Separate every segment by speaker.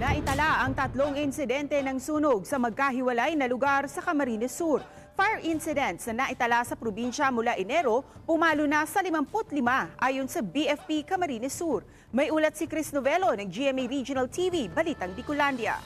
Speaker 1: Naitala ang 3 insidente ng sunog sa magkahiwalay na lugar sa Camarines Sur. Fire incidents na naitala sa probinsya mula Enero, pumalo na sa 55 ayon sa BFP Camarines Sur. May ulat si Chris Novelo ng GMA Regional TV, Balitang Bicolandia.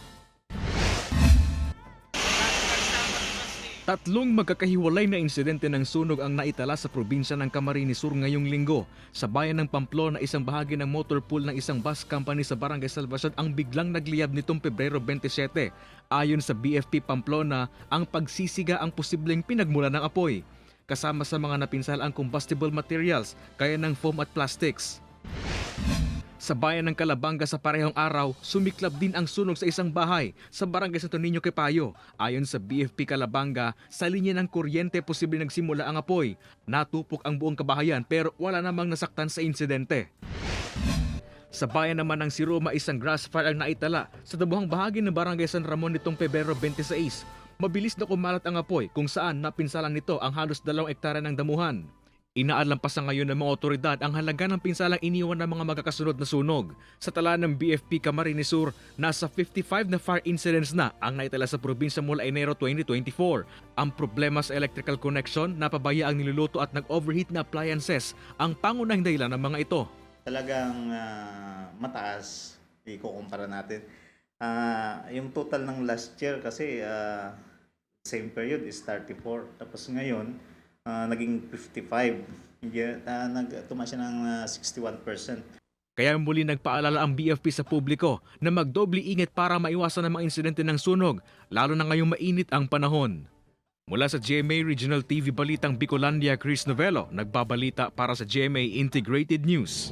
Speaker 2: 3 magkakahiwalay na insidente ng sunog ang naitala sa probinsya ng Camarines Sur ngayong linggo. Sa bayan ng Pamplona, isang bahagi ng motor pool ng isang bus company sa Barangay Salvacion ang biglang nagliyab nitong Pebrero 27. Ayon sa BFP Pamplona, ang pagsisiga ang posibleng pinagmulan ng apoy. Kasama sa mga napinsala ang combustible materials, gaya ng foam at plastics. Sa bayan ng Calabanga sa parehong araw, sumiklab din ang sunog sa isang bahay sa Barangay Santo Niño, Quepayo. Ayon sa BFP Calabanga, sa linya ng kuryente posibleng nagsimula ang apoy. Natupok ang buong kabahayan pero wala namang nasaktan sa insidente. Sa bayan naman ng Siroma, isang grass fire ang naitala sa dabuhang bahagi ng Barangay San Ramon nitong Pebrero 26. Mabilis na kumalat ang apoy kung saan napinsalan nito ang halos 2 hektarya ng damuhan. Inaalam pa sa ngayon ng mga otoridad ang halaga ng pinsalang iniwan ng mga magkakasunod na sunog. Sa tala ng BFP Camarines Sur, nasa 55 na fire incidents na ang naitala sa probinsya mula Enero 2024. Ang problema sa electrical connection, napabaya ang niluluto at nag-overheat na appliances ang pangunahing dahilan ng mga ito.
Speaker 3: Talagang mataas, ikukumpara natin. Yung total ng last year kasi same period is 34. Tapos ngayon, naging 55. Tumaas siya ng 61%.
Speaker 2: Kaya muli nagpaalala ang BFP sa publiko na magdoble ingat para maiwasan ang mga insidente ng sunog, lalo na ngayong mainit ang panahon. Mula sa GMA Regional TV Balitang Bicolandia, Chris Novelo, nagbabalita para sa GMA Integrated News.